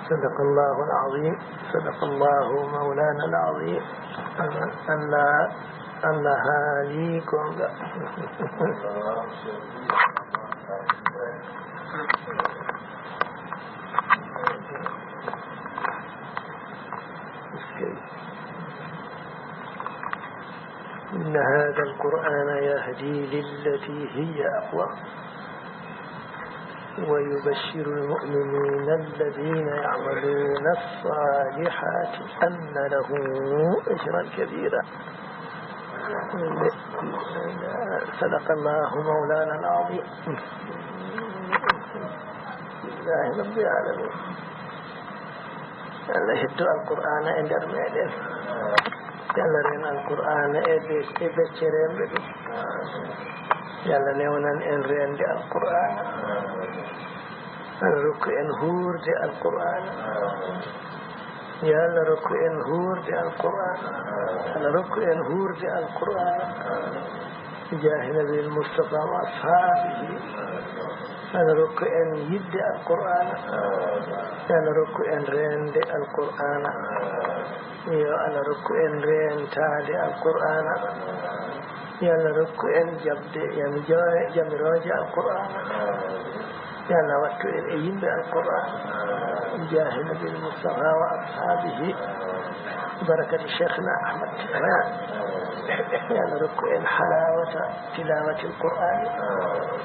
صدق الله العظيم. صدق الله مولانا العظيم. الله عليكم. إن هذا القرآن يهدي للتي هي أقوم ويبشر المؤمنين الذين يعملون الصالحات أن لهم أجرا كبيرا. صدق الله مولانا العظيم. لله رب العالمين. الله يهدي القرآن عند المعدن. يلا رين القرآن إبشرين بدو. يلا نيونا إن رين دي القرآن. الركو إن هور دي القرآن. يلا ركو إن هور دي القرآن. الركو إن هور دي القرآن. جاه نبي المصطفى وأصحابه. الركو إن يد القرآن. يلا ركو إن رين دي القرآن. يا على ركوع رين تالي القرآن. يا على ركوع جبد جمراج القرآن. يا على وقت الأيام القرآن. جاهل بالمصطفى وأصحابه بركة شيخنا أحمد. يا على ركوع حلاوة تلاوة القرآن.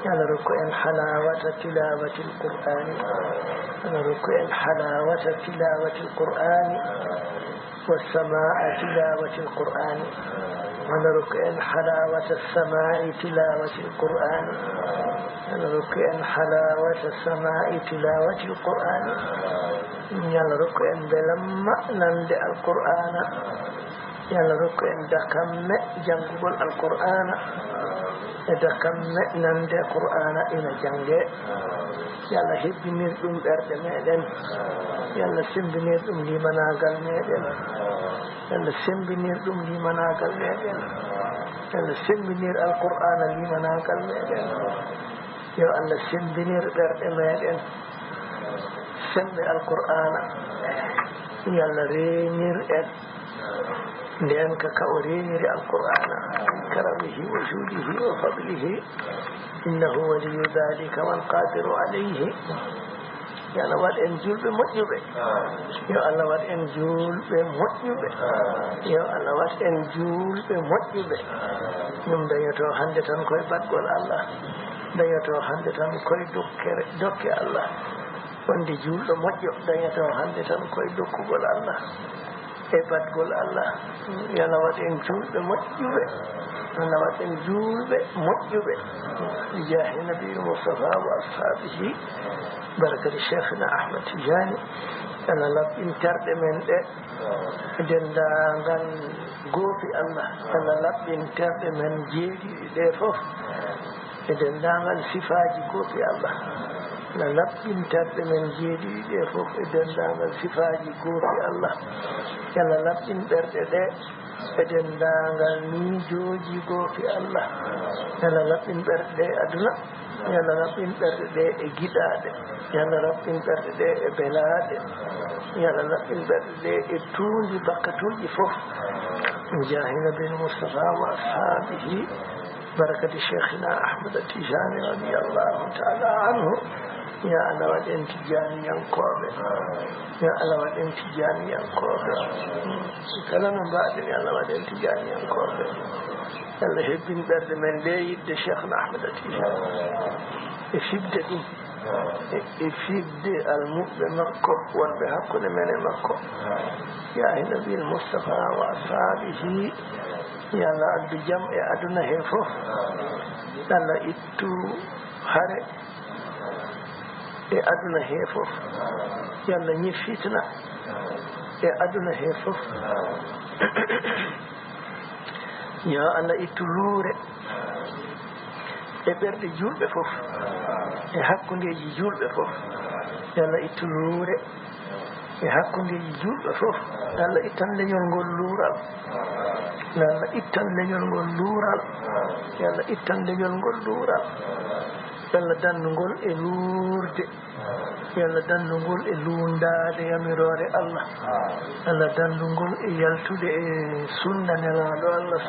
يا على ركوع حلاوة تلاوة القرآن. يا على ركوع حلاوة تلاوة القرآن. والسماء تلاوة القرآن. على ركع حلاوة السماء تلاوة القرآن. على ركع حلاوة السماء تلاوة القرآن. على ركع بلما نند القرآن. على ركع دكم جنب القرآن. دكم نند القرآن إلى جنب. يلا هبني أردمين. يلا سمبني لي مناقل ميدن. يلا سمبني لي مناقل ميدن. يلا سمبني القرآن لي مناقل ميدن. يا الله سمبني ميدن. سمب القرآن. يلا رينير لأنك كأورينير القرآن كرمه وجوده وفضله إنه ولي ذلك والقادر عليه. يا الله وات انجول بموجوبه. يا الله وات انجول بموجوبه. يا الله وات انجول بموجوبه. ñum dañoto hande tan koye badgol Allah. dañoto hande tan koye dokke Allah. wonde julɗo moƴƴo dañoto hande tan koye dokkugol Allah e badgol Allah. yo Allah wat en julɓe moƴƴuɓe. Allah wat en julɓe moƴƴuɓe jahi nabi Mustafa wa ashabihi بركة شيخنا أحمد تجاني. أنا لب إنترد من ده دندان غوفي الله. أنا لب إنترد من جيدي دفوف دندان صفاج غوفي الله. أنا لب إنترد من جيدي دفوف دندان صفاج غوفي الله. أنا لب إنترد ده دندان نيجوجي غوفي الله. أنا لب إنترد ده أدنى. يلا ربين برد إجداد. يلا ربين برد بلاد. يلا ربين برد توني بكتوني فوق. جاهنا بن مصطفى وأصحابه بركة شيخنا أحمد التجاني رضي الله تعالى عنه. يا أنا ودين تجاني ينقوب. يا أنا ودين تجاني ينقوب. كلام بعد يا أنا ودين تجاني ينقوب. يلا هبين برد من ليد شيخنا أحمد التجاني. إفيد المؤمن مكة والبهاء من مكة. يا نبي المصطفى وأصحابه. يا لا بجمع أدنى هفو. يا لا إتو هره. أدنى هفو. يا لا نفتنا. أدنى هفو. يا الله إتو لوري. ɓerde julɓe fof e hakkundeji julɓe fof. yalla ittu luure e hakkundeji julɓe fof. yalla ittan leñol ngol luural. yalla ittan leñol ngol luural. yalla ittan leñol ngol luural. yalla dandugol e luurde yalla dandugol e luundade yamirore Allah yalla dandugol e yaltude e sunna nelaɗo Allah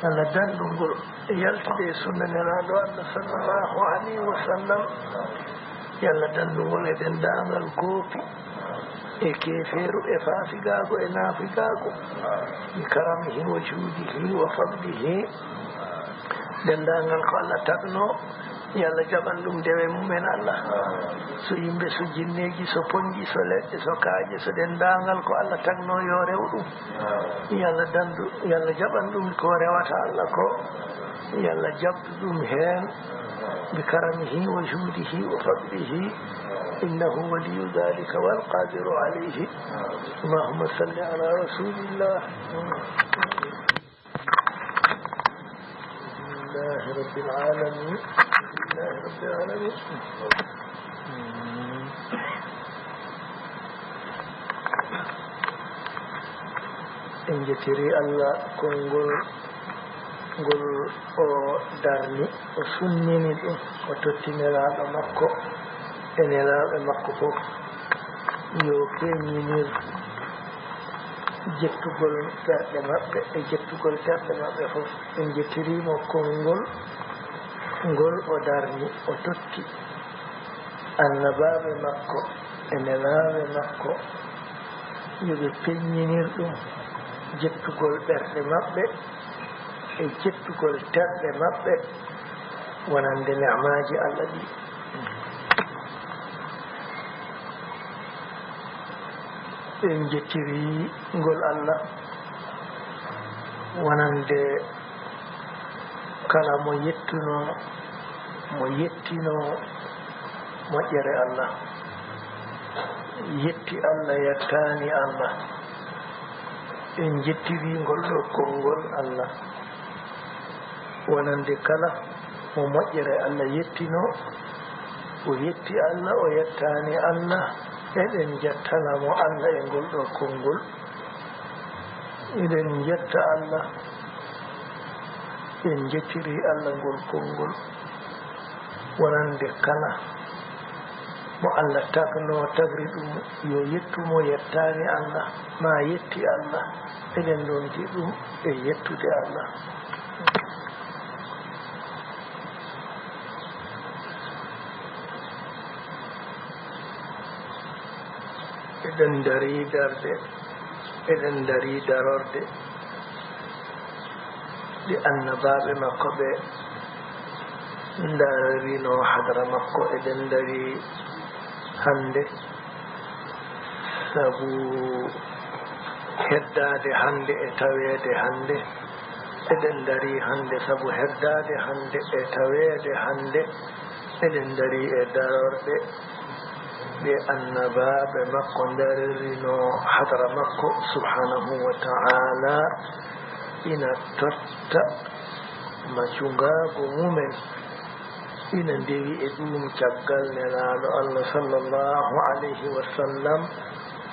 yalla dandugol e yaltude e sunna nelaɗo Allah sallallahu alayhi wa sallam yalla dandugol e dendagal goopi e keferu e fasigago e nafigago bi karamihi wa juudihi wa fadlihi dendagal ko Allah tagno yalla jaɓan ɗum dewe mumen Allah so yimɓe so jinneji so ponji so leɗɗe so kaaje so dendagal ko Allah tagno yo rew ɗum yalla jaɓan ɗum ko rewata Allah ko yalla jabdu ɗum hen bi karamihi wa juudihi wa fadlihi innahu waliyu dhalika wal qadiru alayhi allahumma salli ala rasulillah لله رب العالمين لله رب العالمين en jettiri Allah konngol ngol o darni o sunnini ɗum o tottinelaɗo makko e nelaɓe makko fof yo feññinir jettugol ɓerɗe maɓɓe e jettugol terɗe maɓɓe fof en jettirimo konngol ngol o darni o totti annabaɓe makko e nelaɓe makko yoɓe peññinir ɗum jettugol ɓerɗe maɓɓe e jettugol terɗe maɓɓe wonande nemaji Allah ɗi en jettiri ngol Allah wonande kala mo yettuno mo yettino moƴƴere Allah yetti Allah yettani Allah en jettiri ngol ɗo konngol Allah wonande kala mo moƴƴere Allah yettino o yetti Allah o yettani Allah eɗen jettanamo Allah e ngol ɗo konngol eɗen jetta Allah en jettiri Allah ngol konngol wonande kala mo Allah tagno tagri ɗum yo yettumo yettani Allah ma yetti Allah eɗen donti ɗum e yettude Allah eɗen dari darde eɗen dari darorde ɗi annabaɓe makko ɓe darino hadara makko eɗen dari hande sabu heddade hande e tawede hande eɗen dari hande sabu heddade hande e tawede hande eɗen dari e darorde ɓe annabaɓe makko darrino hadara makko subhanahu wa ta'ala ina totta macungago mumen ina ndewi e ɗum caggal nelaɗo Allah sallallahu alayhi wa sallam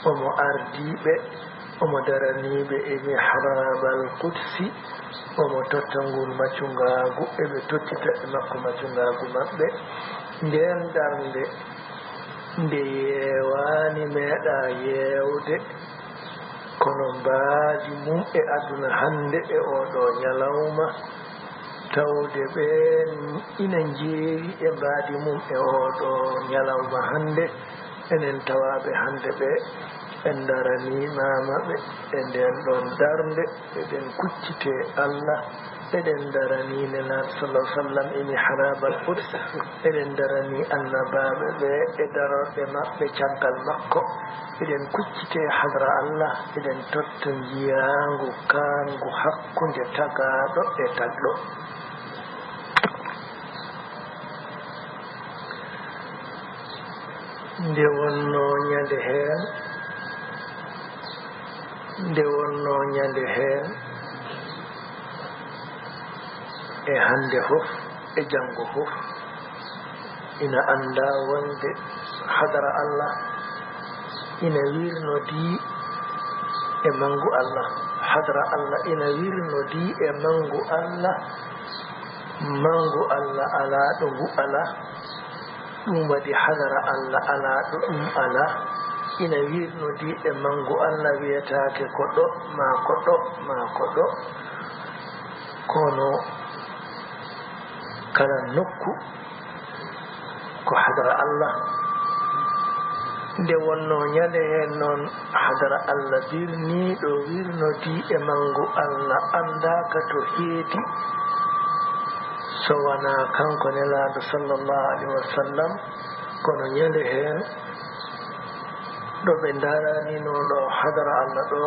omo ardiɓe omo daraniɓe e mihrabal qudsi omo totta ngol macungagu eɓe tottita e makko macungagu maɓɓe nden darnde nde yewani meeɗa yewde kono mbaadi mum e aduna hande e oɗo ñalawma tawde ɓen ina jeeri e mbaadi mum e oɗo ñalawma hande enen tawaɓe hande ɓe en daranimamaɓe e nden ɗon darde eɗen kuccite Allah eɗen darani nenaɗo sallah sallam e mihrabal quds eɗen darani annabaɓe ɓe e darorɓe maɓɓe caggal makko eɗen kuccite hadra Allah eɗen totta jiyangu kangu hakkunde tagaɗo e tagɗo nde wonno ñande heen e hande fof e janngo fof ina anda wonde hadara Allah ina wirnodi e mangu Allah hadara Allah ina wirnodi e mangu Allah mangu Allah ala ɗo ngu ala ɗum waɗi hadara Allah ala ɗo ɗum ala ina wirnodi e mangu Allah wiyetake ko ɗo ma ko ɗo ma ko ɗo kono kala nokku ko hadara Allah nde wonno ñande hen noon hadara Allah birniɗo wirnodi e mangu Allah andaka to heedi so wona kanko nelaɗo sallllahu alayhi wa sallam kono ñande hen ɗo ɓe daranino ɗo hadara Allah ɗo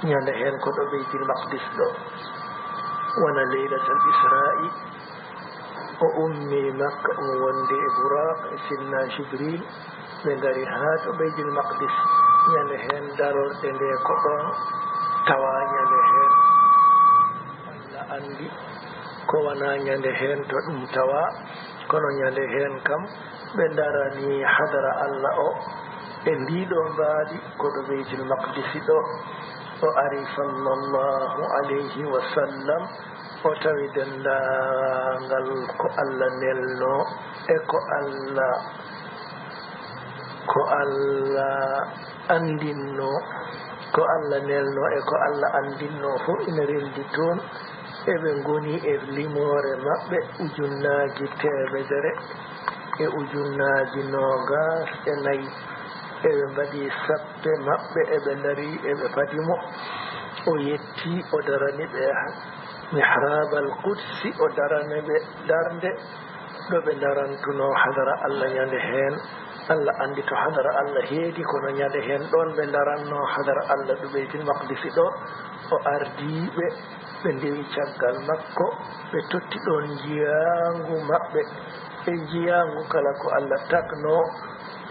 ñande hen ko ɗo Beytul Maqdis ɗo wona leylatal isra'i o ummi makka o wonde e Buraq e sidna Jibril ɓe ngari ha to Beytul Maqdis ñande hen darorɗe nde ko ɗon tawa ñande hen Allah andi ko wona ñande hen to ɗum tawa kono ñande hen kam ɓe darani hadara Allah o e ndiɗo mbaadi koɗo Beytul Maqdis ɗo o ari sallllahu alayhi wa sallam o tawi dendagal ko Allah nelno e ko Allah andinno ko Allah nelno e ko Allah andinno fo ina rendi toon eɓe goni e limore maɓɓe ujunnaji temedere e ujunnaji nogas e nayyi eɓe mbaɗi sappe maɓɓe eɓe dari eɓe padimo o yetti o darani ɓe mihrab al qudsi o darani ɓe darde ɗo ɓe darantuno hadara Allah ñande hen Allah andi to hadara Allah heedi kono ñande hen ɗon ɓe daranno hadara Allah ɗo Beytul Maqdis ɗo o ardiɓe ɓe ndewi caggal makko ɓe totti ɗon jiyangu maɓɓe e jiyangu kala ko Allah tagno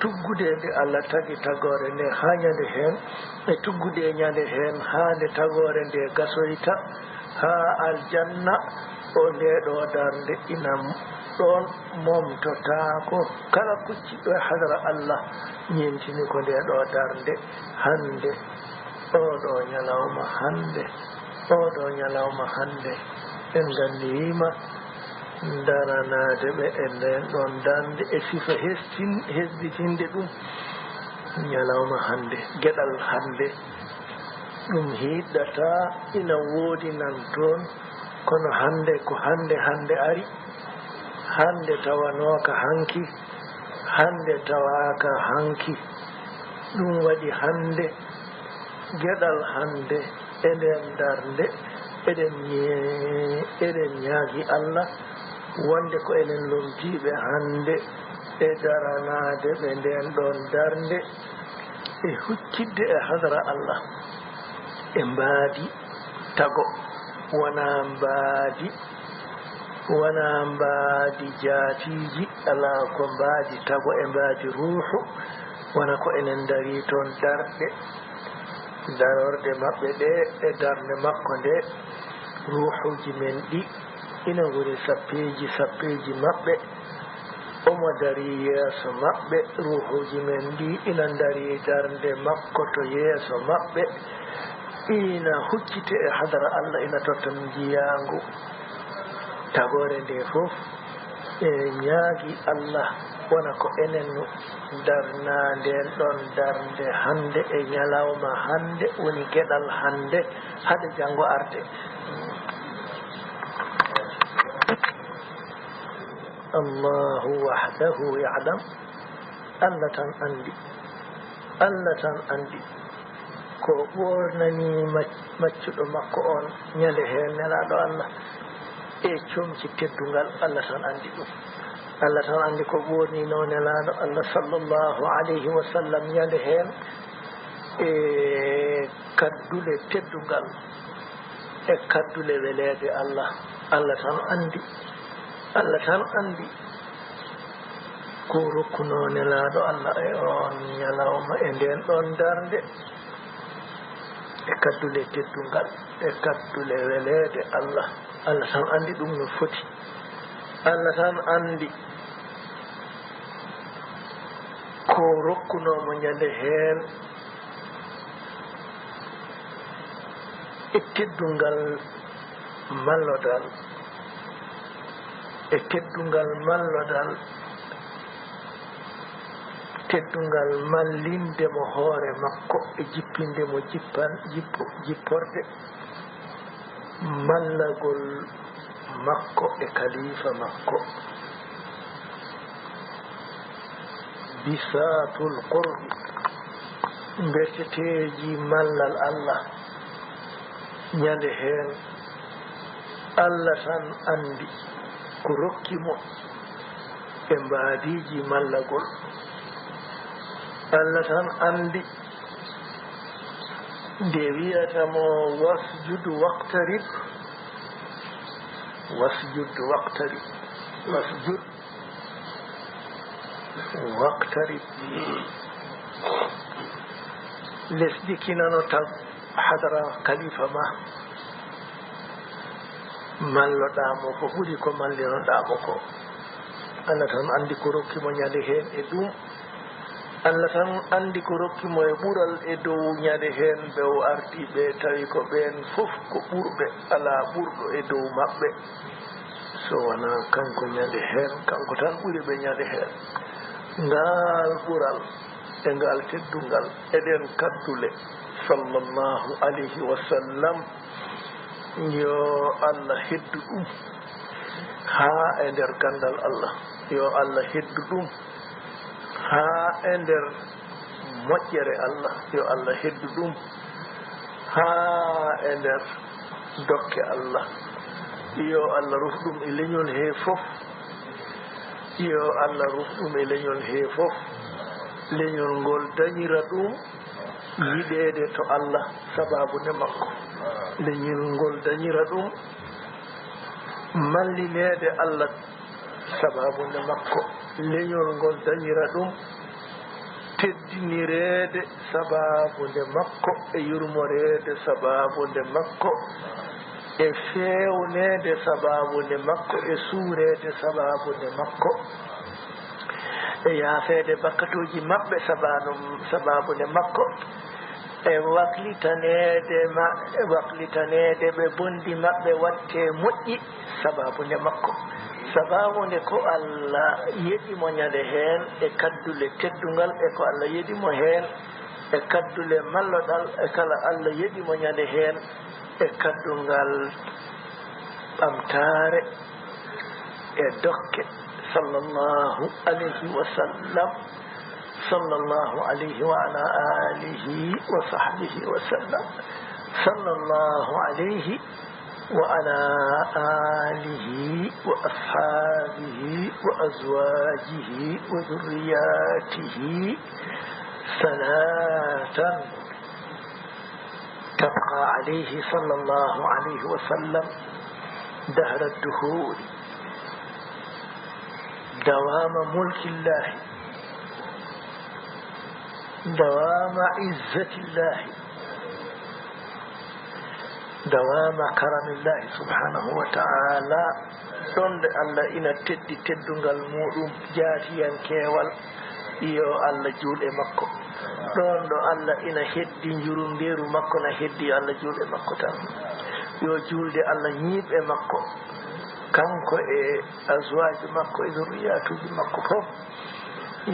tuggude nde Allah tagi tagore nde ha ñande hen e tuggude ñande hen ha nde tagore nde gasoyta ha aljanna o ndeɗo darde ina ɗon momtotako kala kucciɗo e hadara Allah ñentini ko ndeɗo darde hande oɗo ñalawma hande en gandima daranade ɓe e nden ɗon darde e sifa hesditinde ɗum ñalawma hande gueɗal hande ɗum hiɗɗata ina woodi nan toon kono hande ko hande ari hande tawanoka hanki hande tawaka hanki ɗum waɗi hande gueɗal hande eɗen darde eɗen ñaagi Allah wonde ko enen lomtiɓe hande e daranade ɓe nden ɗon darde e huccidde e hadara Allah e mbaadi tago wona mbaadi jaatiji ala ko mbaadi tago e mbaadi ruuhu wona ko enen dari toon darorde maɓɓe ɗe e darde makko nde ruuhuji men ɗi ina woni sappeji maɓɓe omo dari yeeso maɓɓe ruuhuji men ɗi ina dari darde makko to yeeso maɓɓe ina huccite e hadara Allah ina totta jiyangu tagore nde fof e ñaagi Allah wona ko enen darna nden ɗon darde hande e ñalawma hande woni gueɗal hande haade janggo arde Allahu wahdahu ya'lam Allah tan andi ko ɓornani maccuɗo makko on ñande hen nelaɗo Allah e comci teddungal Allah tan andi ɗum Allah tan andi ko ɓornino nelaɗo Allah sallllahu alayhi wa sallam ñande hen e kaddule teddungal e kaddule welede Allah tan andi ko rokkuno nelaɗo Allah e on ñalawma e nden ɗon darde e kaddule teddungal e kaddule welede Allah tan andi ɗum no foti Allah tan andi ko rokkunomo ñande hen e teddungal mallodal e teddungal mallodal teddungal mallindemo hoore makko e jippindemo jipporde mallagol makko e khalifa makko bisatul qurbi mberteteji mallal Allah ñande heen Allah tan andi ko rokkimo e mbaadiji mallagol Allah tan andi nde wiyatamo wasjud waqtarib wasjud waqtarib lesdi kinano tan hadara khalifa ma malloɗamo ko ɓuri ko mallinoɗamo ko Allah tan andi ko rokkimo ñande hen e ɗum Allah tan andi ko rokkimo e ɓural e dow ñande hen ɓe o ardiɓe tawi ko ɓen fof ko ɓurɓe ala ɓurɗo e dow maɓɓe so wona kanko ñande hen kanko tan ɓuri ɓe ñande hen ngal ɓural e ngal teddungal eɗen kaddule sallallahu alayhi wa sallam yo Allah heddu ɗum ha e nder gandal Allah yo Allah heddu ɗum ha e nder moƴƴere Allah yo Allah heddu ɗum ha e nder dokke Allah yo Allah ruf ɗum e leñol he fof yo Allah ruf ɗum e leñol he fof leñol ngol dañira ɗum yiɗede to Allah sababude makko leñol ngol dañira ɗum mallinede Allah sababude makko leñol ngol dañira ɗum teddinirede sababude makko e yurmorede sababude makko e fewnede sababude makko e suurede sababude makko e yaafede bakkatuji maɓɓe sababude makko e waklitanede ɓe bondi maɓɓe watte moƴƴi sababude makko sababude ko Allah yeɗimo ñande hen e kaddule teddungal e ko Allah yeɗimo hen e kaddule malloɗal e kala Allah yeɗimo ñande hen e kaddungal ɓamtare e dokke sallallahu alayhi wa sallam sallallahu alayhi wa ala alihi wa sahbihi wa sallam sallallahu alayhi wa ala alihi wa ashabihi wa azwajihi wa dhurriyyatihi salatan تبقى عليه صلى الله عليه وسلم دهر الدهور دوام ملك الله دوام عزة الله دوام كرم الله سبحانه وتعالى دون الله إنا تدي تدنغال مودum جاتيان كيوال yo Allah juuɗe makko ɗon ɗo Allah ina heddi njurunderu makko na heddi Allah juuɗe makko tan yo julde Allah ñiiɓe makko kanko e azwaji makko e zurriyatuji makko fof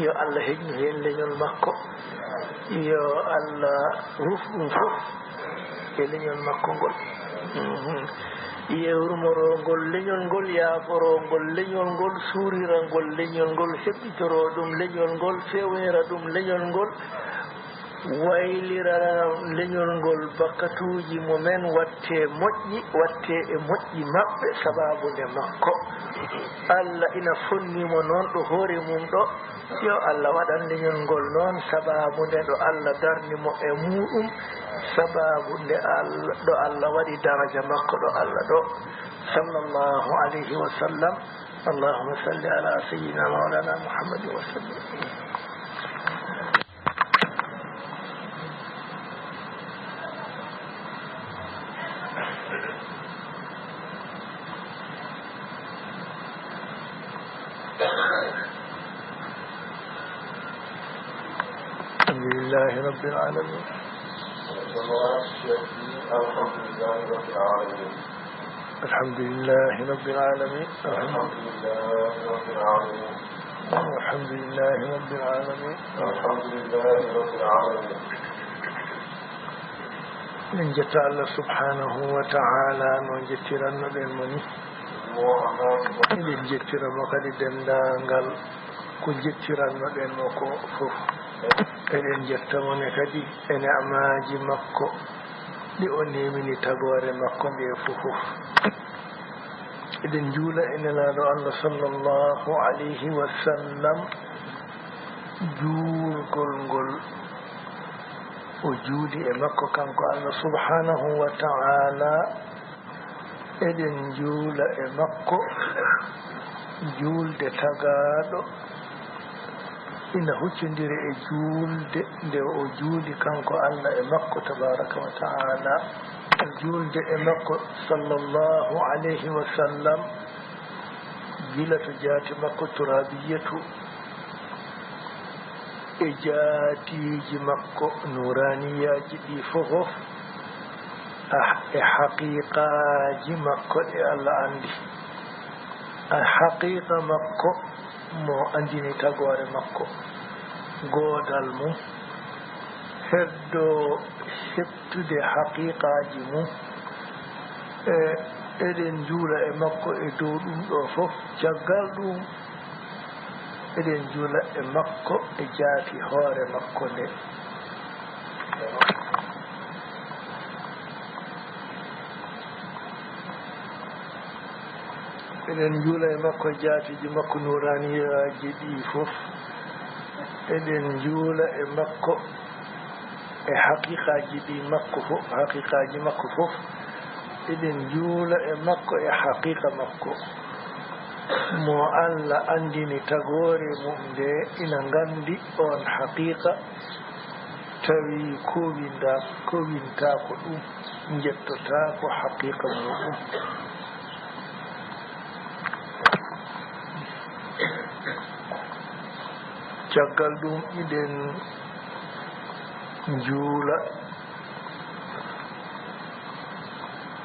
yo Allah heƴnu hen leñol makko yo Allah ruf ɗum fof e leñol makko ngol yewrumorongol leñol ngol yaaforongol leñol ngol suurirangol leñol ngol heɓɓitoro ɗum leñol ngol fewnira ɗum leñol ngol waylira leñol ngol bakkatuji mumen watte moƴƴi watte e moƴƴi maɓɓe sababude makko Allah ina fonnimo noon ɗo hoore mum ɗo yo Allah waɗan leñol ngol noon sababude ɗo Allah darnimo e muɗum sababude Allah ɗo Allah waɗi daraja makko ɗo Allah ɗo sallallahu alayhi wa sallam allahumma salli ala sayyidina mawlana muhammadin wa sallam alhamdulillahi rabbil alamin الحمد لله رب العالمين الحمد لله رب العالمين الحمد لله رب العالمين الحمد لله رب العالمين الحمد لله رب العالمين من جت الله سبحانه وتعالى من جترن بالمني من جتر مكدي دندانgal ko jettiranno ɗen mo ko fof eɗen jettamone kadi e ne'amaji makko ɗi o nemini tagore makko nde fof eɗen juula e nelaɗo Allah sallllahu alayhi wa sallam juurgol ngol o juuli e makko kanko Allah subhanahu wa ta'ala eɗen juula e makko juulde tagaɗo ina huccodiri e juulde nde o juuli kanko Allah e makko tabaraka wa ta'ala juulde e makko sallllahu alayhi wa sallam gila to jaati makko turabiyatu e jaatiji makko nuraniyaji ɗi fofof e haqiqaji makko ɗe Allah andi a haqiqa makko mo andini tagore makko godal mum heddo heftude haqiqaji mum eɗen juula e makko e dow ɗum ɗo fof caggal ɗum eɗen juula e makko e jaafi hoore makko nde eɗen juula e makko jaatiji makko nuraniyaji ɗi fof eɗen juula e makko e haqiqaji ɗi makko fof haqiqaji makko fof eɗen juula e makko e haqiqa makko mo Allah andini tagore mum nde ina gandi on haqiqa tawi kowinta ko ɗum jettota ko haqiqa muɗum caggal ɗum iɗen juula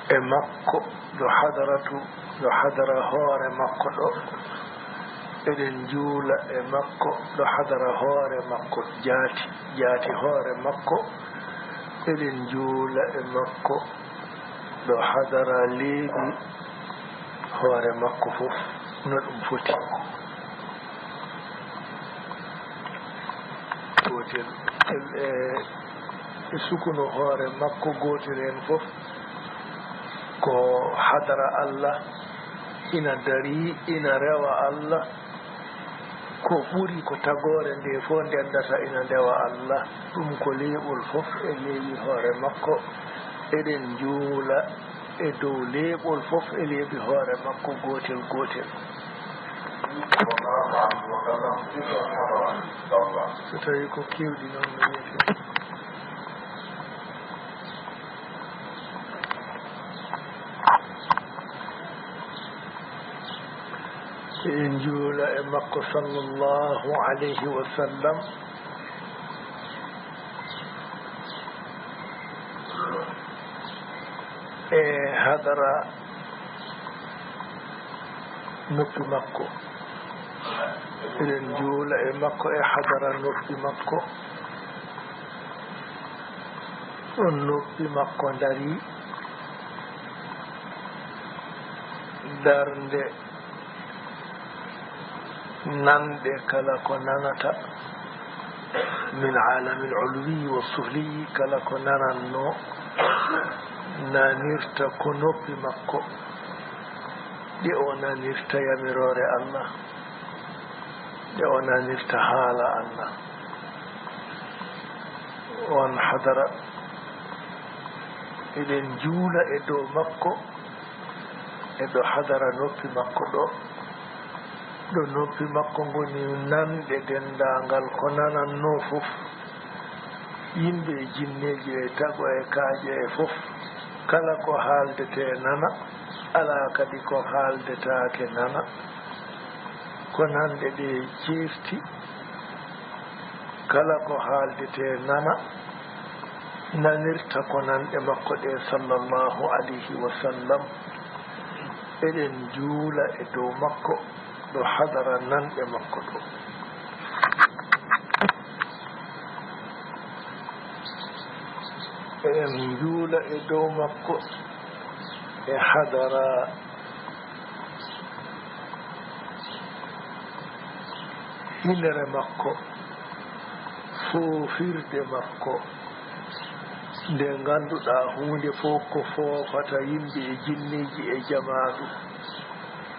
e makko ɗo hadara hoore makko ɗo eɗen juula e makko ɗo hadara hoore makko jaati hoore makko eɗen juula e makko ɗo hadara leeɓi hoore makko fof no ɗum foti gotel e sukuno hoore makko gotel en fof ko hadara Allah ina dari ina rewa Allah ko ɓuri ko tagore nde fof ndendata ina ndewa Allah ɗum ko leeɓol fof e leeɓi hoore makko eɗen juula e dow leeɓol fof e leeɓi hoore makko gotel so tawi ko kewɗi noon no wiyete en juula e makko sallllahu alayhi wa sallam e hadara noppi makko eɗen juula e makko e hadara noppi makko ɗon noppi makko dari darnde nande kala ko nanata min alami ulwi wa sufli kala ko nananno nanirta ko noppi makko ɗi o nanirta yamirore Allah ɗi o nanirta haala Allah on hadara eɗen juula e dow makko e ɗo hadara noppi makko ɗo noppi makko ngoni nanɗe dendangal ko nananno fof yimɓe e jinneji e tago e kaaje e fof kala ko haaldete nana ala kadi ko haaldetake nana ko nanɗe ɗe ceefti kala ko haaldete nana nanirta ko nanɗe makko ɗe sallllahu alayhi wa sallam eɗen juula e dow makko ɗo hadara nanɓe makko ɗo eɗen juula e dow makko e hadara hinere makko foofirde makko nde ngannduɗa hunde fof ko foofata yimɓe e jinniji e jamaɗu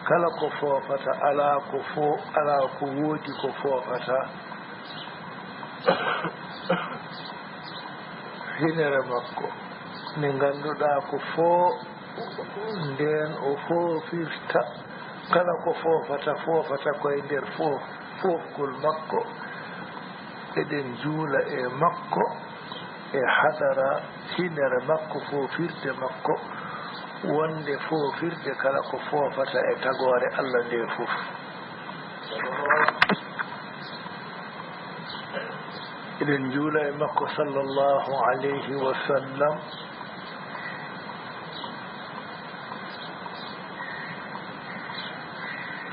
kala ko foofata ala ko woodi ko foofata hinere makko nde ngannduɗa ko nden o foofirta kala ko foofata koye nder foofgol makko eɗen juula e makko e hadara hinere makko foofirde makko wonde foofirde kala ko foofata e tagore Allah nde fof eɗen juula e makko sallallahu alayhi wa sallam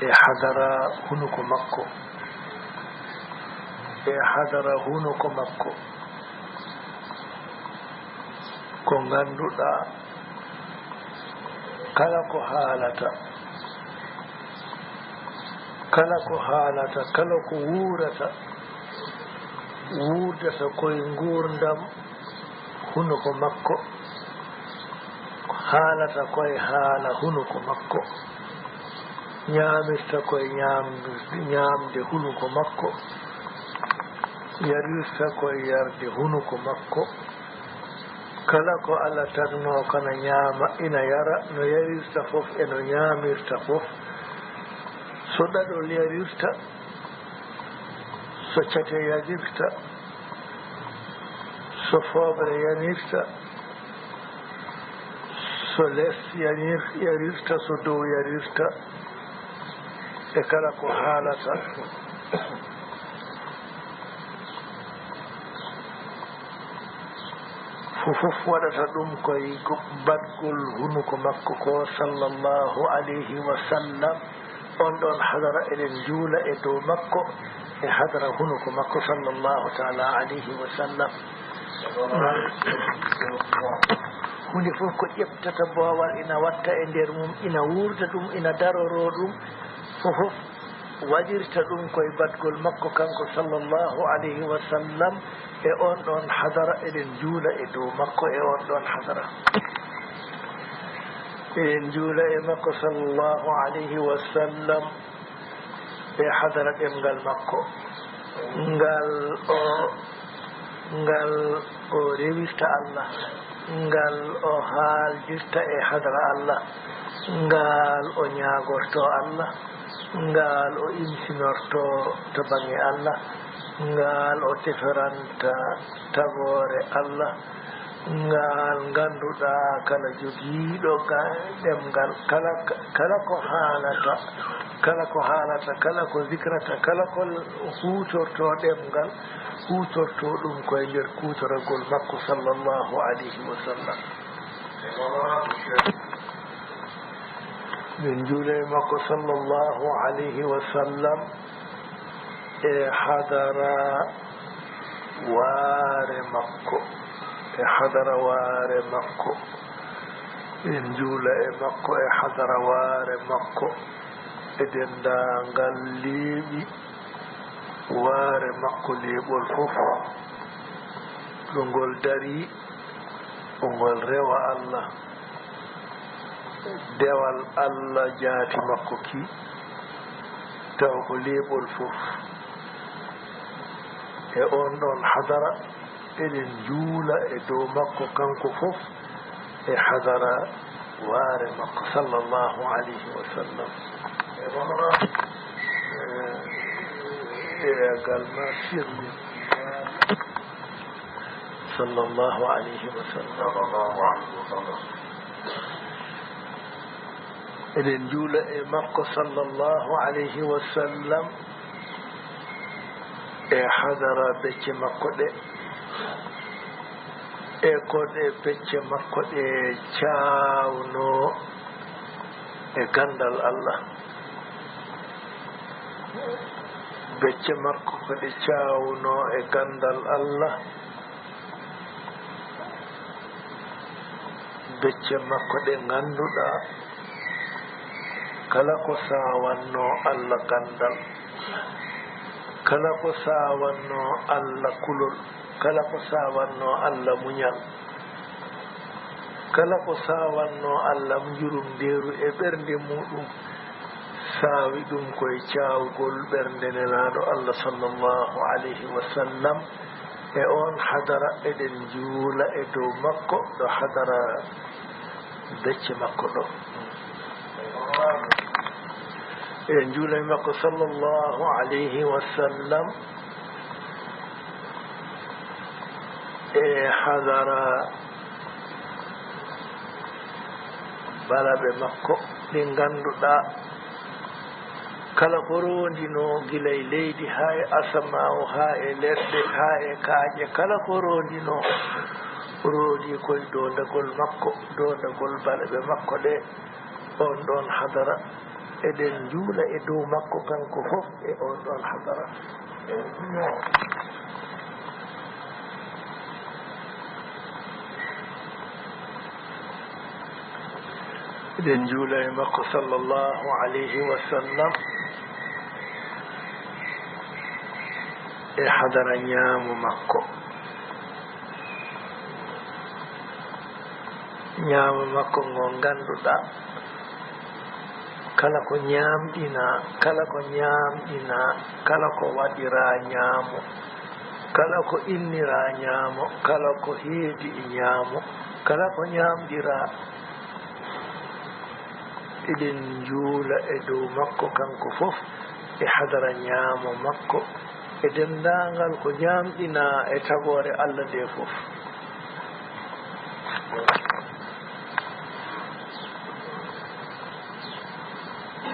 e hadara hunuko makko ko ngannduɗa kala ko haalata kala ko wuurdata koye nguurdam hunuko makko haalata koye haala hunuko makko ñaamirta koye ñaamde hunuko makko yarirta koye yarde hunuko makko kala ko Allah tagno kana ñaama ina yara no yarirta fof e no ñaamirta fof so ɗaɗol yarirta so cate yarirta so fooɓre yanirta so les yarirta so dow yarirta e kala ko haalata fof waɗata ɗum koye badgol hunuko makko ko sallallahu alayhi wa sallam on ɗon hadara eɗen juula e dow makko e hadara hunuko makko sallallahu taala alayhi wa sallam hunde fof ko ƴeɓtata boowal ina watta e nder mum ina wuurda ɗum ina daroro ɗum fof waɗirta ɗum koye badgol makko kanko sallallahu alayhi wa sallam e on ɗon hadara eɗen juula e dow makko e on ɗon hadara eɗen juula e makko sallallahu alayhi wa sallam e hadara ɗemngal makko ngal o rewirta Allah ngal o haaldirta e hadara Allah ngal o ñaagorto Allah ngal o imsinorto to bange Allah ngal o teferanta tagore Allah ngal ngannduɗa kala jogiiɗo ɗemngal kala ko haalata kala ko zikrata kala ko huutorto ɗemngal huutorto ɗum koye nder kuutoragol makko sallallahu alayhi wa sallam min juule makko sallallahu alayhi wa sallam e hadara waare makko min juula e makko e hadara waare makko e denndaangal leeɓi waare makko leeɓol fof ɗo ngol dari ɗo ngol rewa Allah dewal Allah jaati makko ki taw ko leeɓol fof e on ɗon hadara eɗen juula e dow makko kanko fof e hadara waare makko sallallahu alayhi wa sallam également sirni sallallahu alayhi wa sallam eɗen juula e makko sallallahu alayhi wa sallam e hadara becce makko ɗe e koɗe becce makko ɗe caawno e e gandal Allah becce makko ko ɗe caawuno e gandal Allah becce makko ɗe ngannduɗa kala ko sawanno Allah gandal kala ko sawanno Allah kulol kala ko sawanno Allah muñal kala ko sawanno Allah njurum ndeeru e ɓernde muɗum saawi ɗum koye caawgol ɓernde nelaɗo Allah sallllahu alayhi wa sallam e on hadara eɗen juula e dow makko ɗo hadara becce makko ɗo eɗen juula e makko sallllahu alayhi wa sallam e hadara balaɓe makko ɗi ngannduɗa kala ko rondino gila e leydi ha e asamaw ha e leɗɗe ha e kaaƴe kala ko rondino roodi koye dondagol makko dondagol balaɓe makko ɗe on ɗon hadara eɗen juula e dow makko kanko fof e on ɗon hadara eɗen juula e makko sallllahu alayhi wa sallam e hadara ñaamu makko ñaamu makko ngo ngannduɗa kala ko ñaamɗina kala ko ñaamɗina kala ko waɗira ñaamo kala ko innira ñaamo kala ko heedi e ñaamo kala ko ñaamɗira eɗen juula e dow makko kanko fof e hadara ñaamo makko e denndaangal ko ñaamɗina e tagoore Allah nde fof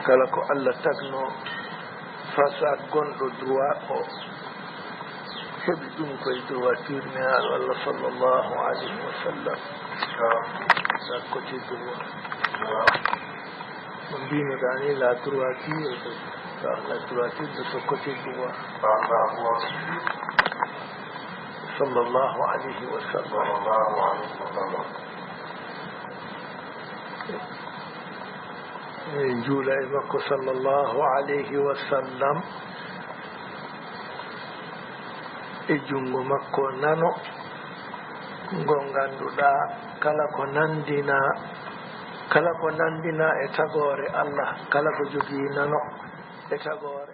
kala ko Allah tagno fasad gonɗo droit o heɓi ɗum koye droiture nehaaɗo Allah sallllahu alayhi wa sallam sa côté droit mo mbinoɗani la droiture la droiture de ce côté droit sallllahu alayhi wa sallam en juula e makko sallllahu alayhi wa sallam e junngo makko nano ngo ngannduɗa kala ko nandina e tagoore Allah kala ko jogii nano e tagoore